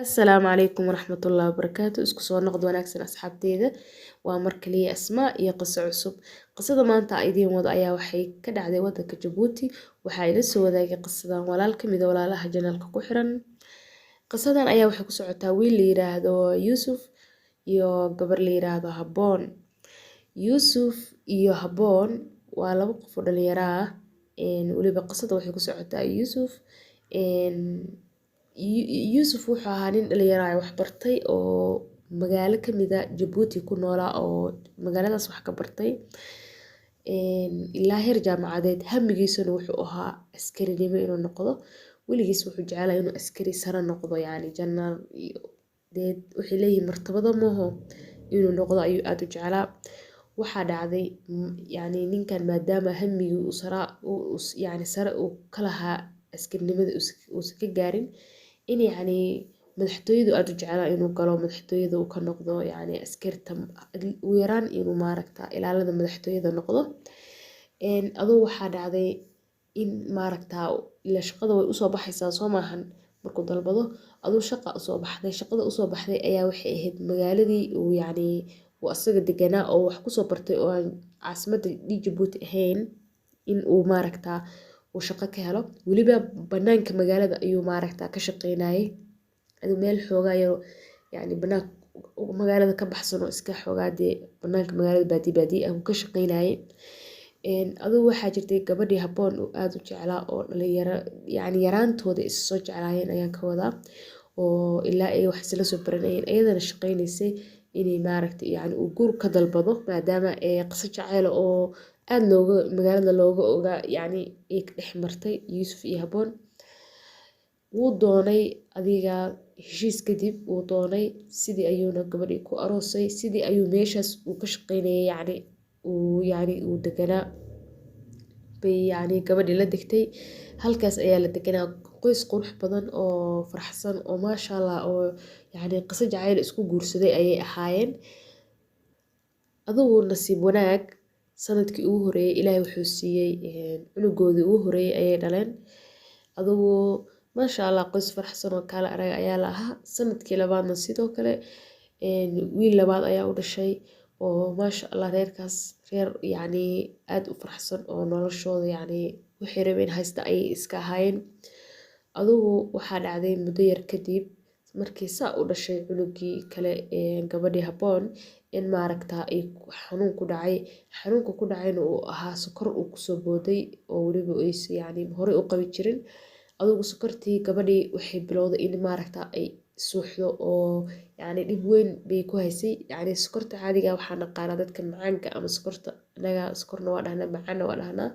Asalaamu calaykum waraxmatullaahi wabarakaatu. Isku soo noqod wanaagsan asxaabteyda. Waa mar kaliya Asmaa iyo qiso cusub. Qisada maanta aan idiin wado ayaa waxay ka dhacday wadanka Jabuuti. Waxaa ila soo wadaagay qisadan walaal ka mid ah walaalaha janaalka ku xiran. Qisadan ayaa waxay ku socotaa wiil la yiraahdo Yuusuf iyo gabar la yiraahdo Habboon. Yuusuf iyo Habboon waa laba qof oo dhalinyaro ah. Waliba qisada waxay ku socotaa Yuusuf wuxuu ahaa nin dhalinyaro ah wax bartay oo magaalo ka mid ah Jabuuti ku noolaa oo magaaladaas wax ka bartay ilaa heer jaamacadeed. Hamigiisuna wuxuu ahaa askarinimo inuu noqdo. Weligiis wuxuu jeclaa inuu askari sare noqdo, yani janaal waxay leeyihiin martabado mooho inuu noqdo ayuu aad u jeclaa. Waxaa dhacday yani ninkan maadaama hamigii uu sare uu ka lahaa askarinimada uusan ka gaarin in yani madaxtooyadu aad u jeclaa inuu galo madaxtooyada uu ka noqdo yani askarta ugu yaraan inuu maaragta ilaalada madaxtooyada noqdo. Aduu waxaa dhacday in maaragta ila shaqada way usoo baxaysaa soo maahan markuu dalbado aduu shaqa usoo baxday. Shaqada usoo baxday ayaa waxay ahayd magaaladii uu yani uu asaga deganaa oo wax kusoo bartay oo aan caasimadda Jabuuti ahayn in uu maaragta uu shaqo ka helo. Weliba banaanka magaalada ayuu maaragta ka shaqeynayay aduu meel xoogaa yar yani banaanka magaalada ka baxsan oo iska xoogaa banaanka magaalada baadiya ah uu ka shaqeynayay. Aduu waxaa jirtay gabadhii Habboon oo aad u jeclaa oo dhalinyaro yani yaraantooda is soo jeclaayeen ayaan ka wadaa oo ilaa ay wax isla soo baranayeen ayadana shaqeynaysay inay maaragta yani uu guur ka dalbado maadaama qiso jacayl oo aad looga magaalada looga ogaa yani ay ka dhex martay Yuusuf iyo Habboon. Wuu doonay adiga heshiis kadib wuu doonay sidii ayuuna gabadhii ku aroosay sidii ayuu meeshaas uu ka shaqeynayay yani uu deganaa bay yani gabadhii la degtay. Halkaas ayaa la deganaa qoys qurux badan oo faraxsan oo maasha Allah oo yani qiso jacayl isku guursaday ayay ahaayeen. Aduu nasiib wanaag sanadkii ugu horeeyay Ilaahay wuxuu siiyay cunugoodii ugu horeeyay ayay dhaleen. Aduu maasha Allah qoys faraxsan oo kala arag ayaa la ahaa. Sanadkii labaadna sidoo kale wiil labaad ayaa u dhashay oo maasha Allah reerkaas reer yani aad u faraxsan oo noloshooda yani wixii rabeen haysta ayay iska ahaayeen. Aduu waxaa dhacday muddo yar kadib markii saa u dhashay cunugii kale gabadhii Habboon in maaragta ay xanuun ku dhacay. Xanuunka ku dhacayna uu ahaa sokor uu kusoo booday oo weliba aysan yani hore u qabi jirin. Aduu sokortii gabadhii waxay bilowday in maaragta ay suuxdo oo yani dhib weyn bay ku haysay. Yani sokorta caadiga waxaa naqaana dadka macaanka ama sokorta anaga sokorna waa dhahnaa macaanna waa dhahnaa.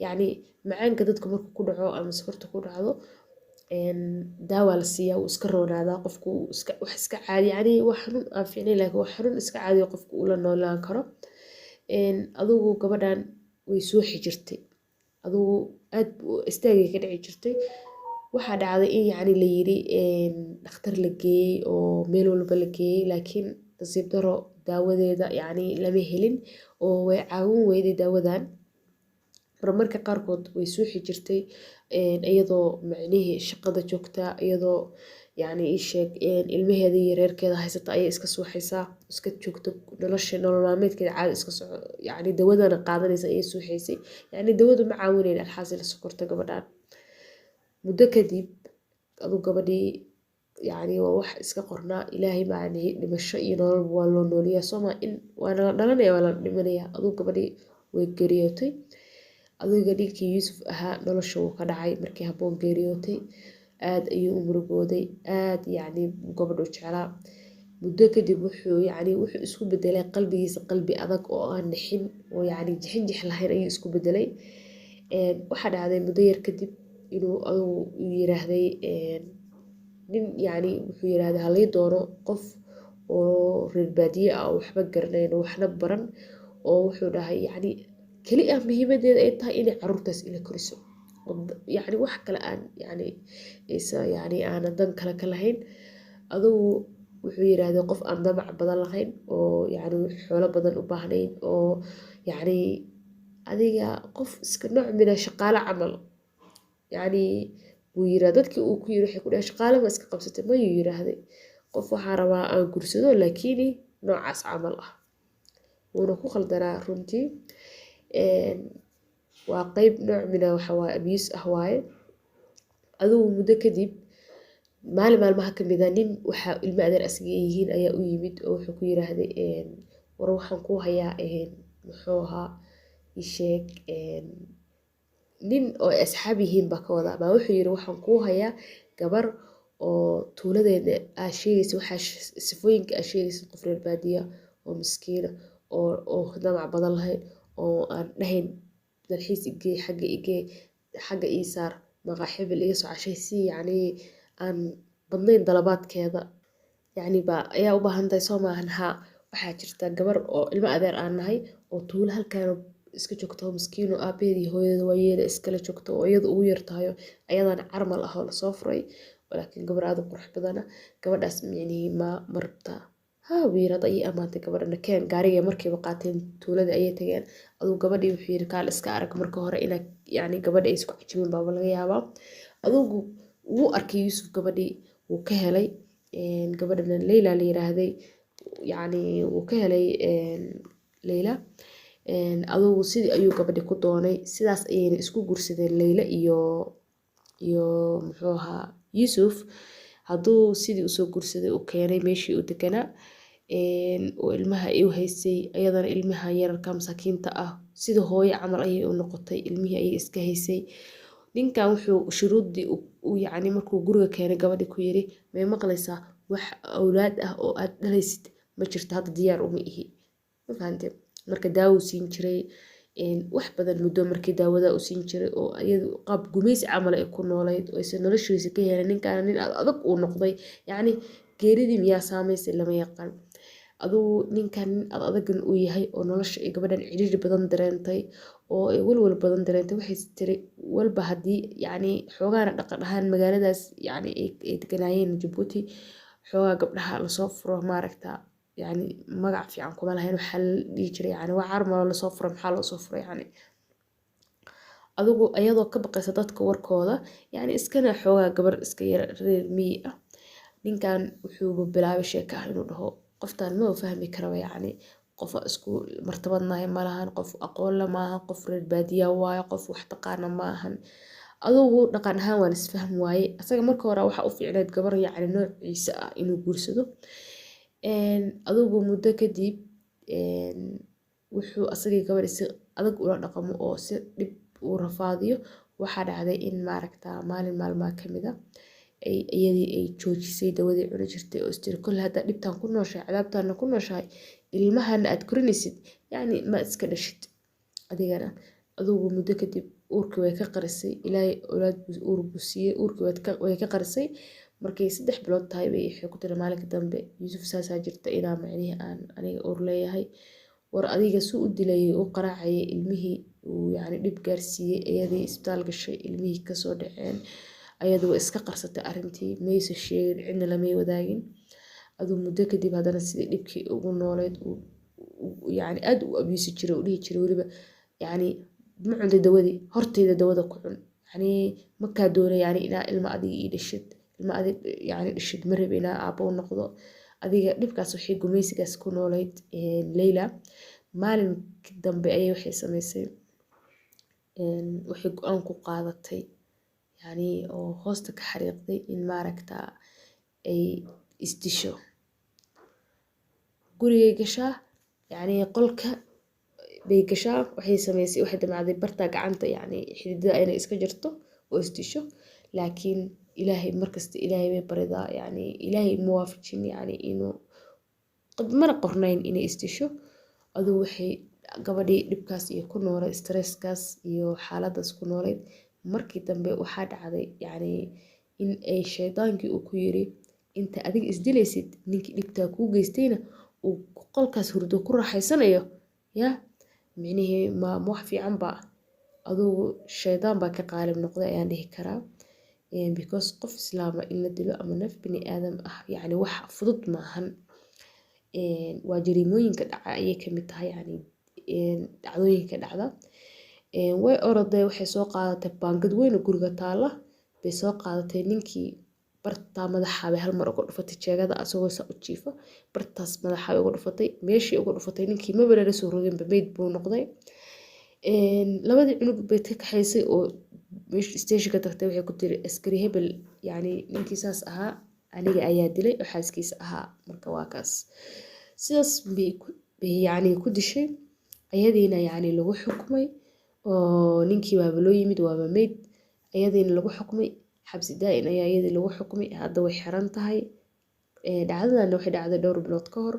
Yani macaanka dadka markuu ku dhaco ama sokorta ku dhacdo daawa la siiyaa uu iska roonaadaa qofku wax iska caadi yani wax xanuun aan fiicnayn laakiin wax xanuun iska caadi ah qofku uu la noolaan karo. Aduu gabadhan way suuxi jirtay. Aduu aad istaagay ka dhici jirtay. Waxaa dhacday in yani la yiri dhakhtar la geeyay oo meel walba la geeyay laakiin nasiib daro daawadeeda yani lama helin oo way caawin weyday daawadan. Marmarka qaarkood way suuxi jirtay iyadoo macnihii shaqada joogta iyadoo yani ii sheeg ilmaheeda iyo reerkeeda haysata ayay iska suuxaysaa iska joogto nolol maalmeedkeeda caadi iska soco yani dawadana qaadanaysa ayay suuxaysay. Yani dawadu ma caawinayn alxaasil sokorta gabadhan. Muddo kadib aduu gabadhii yani waa wax iska qornaa Ilaahay baa dhimasho iyo nolol waa loo nooliyaa sooma in waana la dhalanaya waa la dhimanaya. Aduu gabadhii way geeriyootay. Adiga ninkii Yuusuf ahaa nolosha wuu ka dhacay markii Habboon geeriyootay. Aad ayuu u murugooday aad yani gabadhu jeclaa. Muddo kadib wuxuu isku bedelay qalbigiisa qalbi adag oo aan nixin oo yani jixinjix lahayn ayuu isku bedelay. Waxaa dhacday muddo yar kadib inuu aduu yiraahday nin yani wuxuu yiraahday halay doono qof oo reer baadiye ah oo waxba garanayn oo waxna baran oo wuxuu dhahay yani kali ah muhiimadeeda ay tahay inay carruurtaas ila koriso yani wax kale aan yani aan dan kale ka lahayn. Aduu wuxuu yiraahday qof aan damac badan lahayn oo yani xoolo badan u baahnayn oo yani adiga qof iska nooc mina shaqaale camal yani wuu yiraa dadkii uu ku yiri waxay ku dhahay shaqaale ma iska qabsatay mayuu yiraahday qof waxaa rabaa aan gursado laakiin noocaas camal ah wuuna ku khaldanaa runtii waa qayb nooc mina waxa waaye abuse ah waaye adigu muddo kadib maalin maalmaha ka mid ah nin waxa ilmo adeer asiga yihiin ayaa u yimid oo wuxuu ku yiraahday war waxaan ku hayaa muxuu ahaa isheeg nin oo asxaab yihiin baa ka wadaa baa wuxuu yiri waxaan ku hayaa gabar oo tuuladeena aa sheegaysa waxaa sifooyinka aa sheegaysa qof reer baadiya oo miskiina oo damac badan lahayn oo aan dhahayn dalxiis igee xagga ii saar maqaaxibil iga soo cashay si yacni aan badnayn dalabaadkeeda yacni baa ayaa u baahan tahay soo maahan haa waxaa jirta gabar oo ilmo adeer aan nahay oo tuulo halkaan iska joogto miskiin oo aabaheedii hooyada waayeela iskala joogto oo iyada ugu yartahayo ayadana carmal ah oo lasoo furay laakiin gabar aad u qurux badana gabadhaas micnihii ma rabtaa haa wiirad ayay amaantay gabadhana keen gaariga markiiba qaateen tuulada ayay tageen aduu gabadhii wuxuu yiri kaal iska arag marka hore inaa yacni gabadha ay isku cajibin baaba laga yaabaa adugu wuu arkay yuusuf gabadhii wuu ka helay gabadhana leyla la yiraahday yacni wuu ka helay leyla adugu sidii ayuu gabadhi ku doonay sidaas ayayna isku gursadeen leyla iyo muxuu ahaa yuusuf hadduu sidii usoo gursaday u keenay meeshii u deganaa oo ilmaha ay u haysay ayadana ilmaha yararka masaakiinta ah sida hooyo camal ayay u noqotay ilmihii ayay iska haysay ninkan wuxuu shuruuddii yacni markuu guriga keenay gabadhi ku yiri may maqlaysaa wax awlaad ah oo aad dhalaysid ma jirto hadda diyaar uma ihi ma fahanteen marka daawo siin jiray wax badan muddo markii daawada u siin jiray oo iyadu qaab gumaysi camal ay ku noolayd oo aysan noloshiisa ka helin ninkaan nin adag uu noqday yacni geeridii miyaa saamaysay lama yaqaan adugu ninkan nin adagan uu yahay oo nolosha ay gabadhan cidhiidhi badan dareentay oo ay walwal badan dareentay waxay tiri walba haddii yacni xoogaana dhaqan ahaan magaaladaas yacni ay deganaayeen Jabuuti xoogaa gabdhaha lasoo furo maaragta يعني magac fiican kuma lahayn waxa la dhihi jiray yani waa carmal la soo furay maxaa loo soo furay yani adigu ayadoo ka baqaysa dadka warkooda yani iskana xoogaa gabar iska yar reer miyi ah ninkan wuxuu bilaabay sheeko ah inuu dhaho qoftaan ma fahmi karaba yani qof isku martabadnahay ma lahan qof aqoon la maaha qof reer baadiya waaye qof wax taqaana ma ahan adigu dhaqan ahaan waan isfahm waaye asaga marka hore waxa u fiicneed gabar yani noociisa ah inuu guursado adigu muddo kadib wuxuu asagii gabadhi si adag ula dhaqamo oo si dhib uu rafaadiyo waxaa dhacday in maaragta maalin maalmaha ka mid ah iyadii ay joojisay dawadii cuni jirtay oo istiri kol hadda dhibtaan ku nooshahay cadaabtaana ku nooshahay ilmahana aad korinaysid yacni ma iska dhashid adigana adigu muddo kadib uurkii way ka qarisay ilaahay awlaad uur buu siiyey uurkii way ka qarisay markay 3 bilood tahay bay waxay ku tiri maalinka dambe Yuusuf saasaa jirta inaa macnihi aan aniga uur leeyahay war adiga suu u dilayay u qaraacayay ilmihii uu yacni dhib gaarsiiyey iyadii isbitaal gashay ilmihii kasoo dhaceen ayadoo iska qarsatay arrintii maysa sheegin cidna lamay wadaagin aduu muddo kadib haddana sidii dhibkii ugu nooleed yacni aad u abuusi jiray u dhihi jiray weliba yacni ma cuntay dawadii horteyda dawada ku cun yacni markaa doonay yacni inaa ilma adiga ii dhashid ilma adig yacni dhashid ma rabi inaa aabbo u noqdo adiga dhibkaas waxay gumaysigaas ku noolayd Leyla maalinkii dambe ayay waxay samaysay waxay go'aan ku qaadatay yacni oo hoosta ka xariiqday in maaragta ay isdisho gurigay gashaa yacni qolka bay gashaa waxay samaysay waxay damacday barta gacanta yacni xididada inay iska jirto oo isdisho laakiin ilaahay markasta ilaahay bay baridaa yacni ilaahay ma waafajin yacni inuu mana qornayn inay isdisho aduu waxay gabadhii dhibkaas iyo ku noolay stresskaas iyo xaaladaas ku noolayd markii dambe waxaa dhacday yacni in ay shaydaankii uu ku yiri inta adiga isdilaysid ninkii dhibtaa kuu geystayna uu qolkaas hurdo ku raaxaysanayo yaa micnihii ma wax fiican baa adugu shaydaan baa ka qaalib noqday ayaan dhihi karaa because qof islaama in la dilo ama naf bini aadam ah yacni wax fudud maahan waa jariimooyinka dhaca ayay ka mid tahay yacni dhacdooyinka dhacda way oroday waxay soo qaadatay baangad weyn oo guriga taala bay soo qaadatay ninkii bartaa madaxaabay hal mar uga dhufatay jeegada asagoo saa u jiifa bartaas madaxaabay uga dhufatay meeshii uga dhufatay ninkii mabala la soo roginba meyd buu noqday labadii cunug bay ka kaxaysay oo meesha stationka tagtay waxay ku tiri askari hebel yani ninkii saas ahaa aniga ayaa dilay oo xaaskiisa ahaa marka waa kaas sidaas bay yani ku dishay ayadiina yani lagu xukumay oo ninkii waaba loo yimid waaba meyd ayadiina lagu xukumay xabsi daa'in ayaa iyadii lagu xukumay hadda way xiran tahay dhacdadana waxay dhacday dhowr bilood ka hor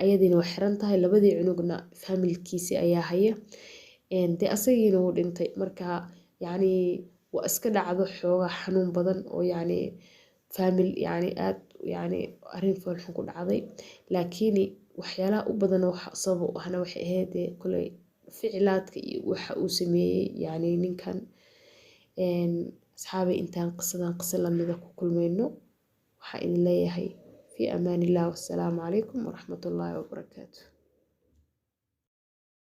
ayadiina way xiran tahay labadii cunugna familkiisi ayaa haya dee asagiina wuu dhintay marka yani waa iska dhacdo xoogaa xanuun badan oo yani famil yani aad yani arrin foolxun ku dhacday laakiin waxyaalaha u badan oo sabab u ahna waxay ahayd koley ficilaadka iyo waxa uu sameeyey yani ninkan asxaabay intaan qisadan qisa lamida ku kulmayno waxaa idin leeyahay fi amaan illah wassalaamu calaykum waraxmatullaahi wabarakaatu